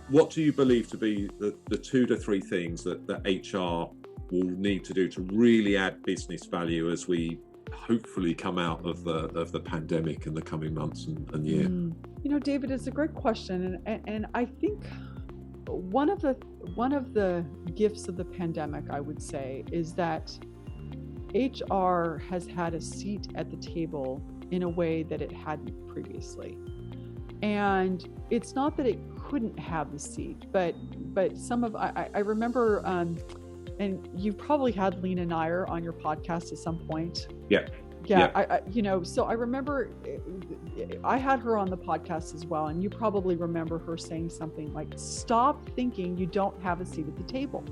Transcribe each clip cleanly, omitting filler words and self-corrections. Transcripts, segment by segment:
what do you believe to be the 2 to 3 things that HR will need to do to really add business value as we hopefully come out of the pandemic in the coming months and year? You know, David, it's a great question, and I think one of the gifts of the pandemic, I would say, is that HR has had a seat at the table in a way that it hadn't previously. And it's not that it couldn't have the seat, but I remember, and you've probably had Lena Nair on your podcast at some point. Yeah. So I remember I had her on the podcast as well, and you probably remember her saying something like, stop thinking you don't have a seat at the table.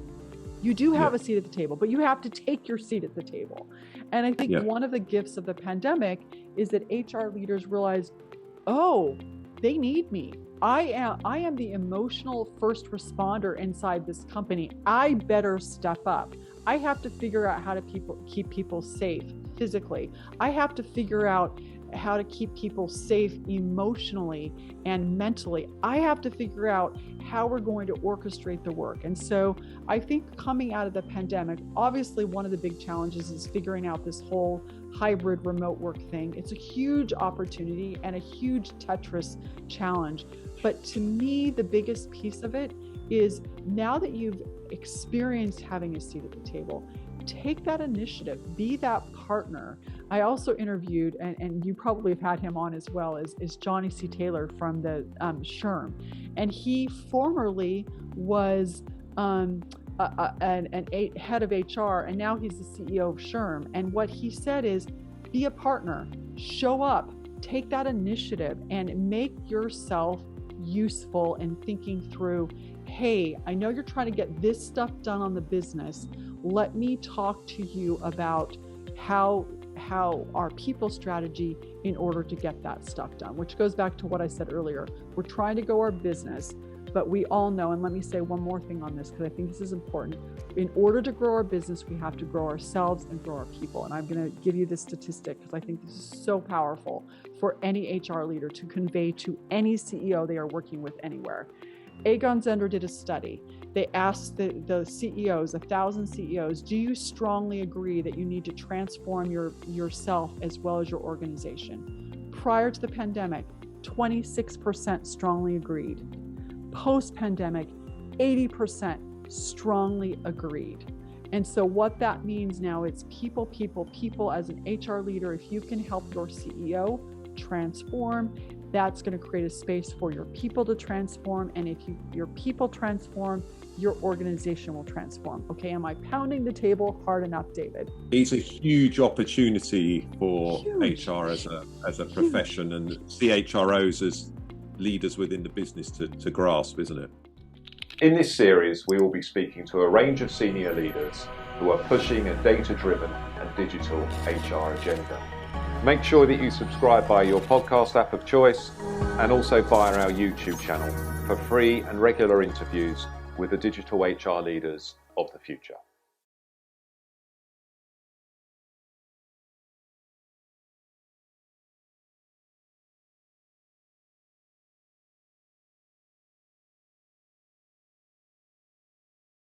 You do have a seat at the table, but you have to take your seat at the table. And I think one of the gifts of the pandemic is that HR leaders realized, oh, they need me. I am the emotional first responder inside this company. I better step up. I have to figure out how to keep people safe physically. I have to figure out how to keep people safe emotionally and mentally. I have to figure out how we're going to orchestrate the work. And so I think coming out of the pandemic, obviously one of the big challenges is figuring out this whole hybrid remote work thing. It's a huge opportunity and a huge Tetris challenge. But to me, the biggest piece of it is now that you've experienced having a seat at the table, take that initiative, be that partner. I also interviewed, and you probably have had him on as well, is Johnny C. Taylor from the SHRM. And he formerly was an head of HR, and now he's the CEO of SHRM. And what he said is, be a partner, show up, take that initiative, and make yourself useful in thinking through, hey, I know you're trying to get this stuff done on the business. Let me talk to you about how our people strategy in order to get that stuff done, which goes back to what I said earlier. We're trying to grow our business, but we all know, and let me say one more thing on this, because I think this is important. In order to grow our business, we have to grow ourselves and grow our people. And I'm going to give you this statistic because I think this is so powerful for any HR leader to convey to any CEO they are working with anywhere. Aegon Zender did a study. They asked the CEOs, 1,000 CEOs, do you strongly agree that you need to transform yourself as well as your organization? Prior to the pandemic, 26% strongly agreed. Post-pandemic, 80% strongly agreed. And so what that means now is people as an HR leader, if you can help your CEO transform, that's going to create a space for your people to transform. And if your people transform, your organization will transform. Okay, am I pounding the table hard enough, David? It's a huge opportunity for HR as a profession, and CHROs as leaders within the business to grasp, isn't it? In this series, we will be speaking to a range of senior leaders who are pushing a data-driven and digital HR agenda. Make sure that you subscribe via your podcast app of choice and also via our YouTube channel for free and regular interviews with the digital HR leaders of the future.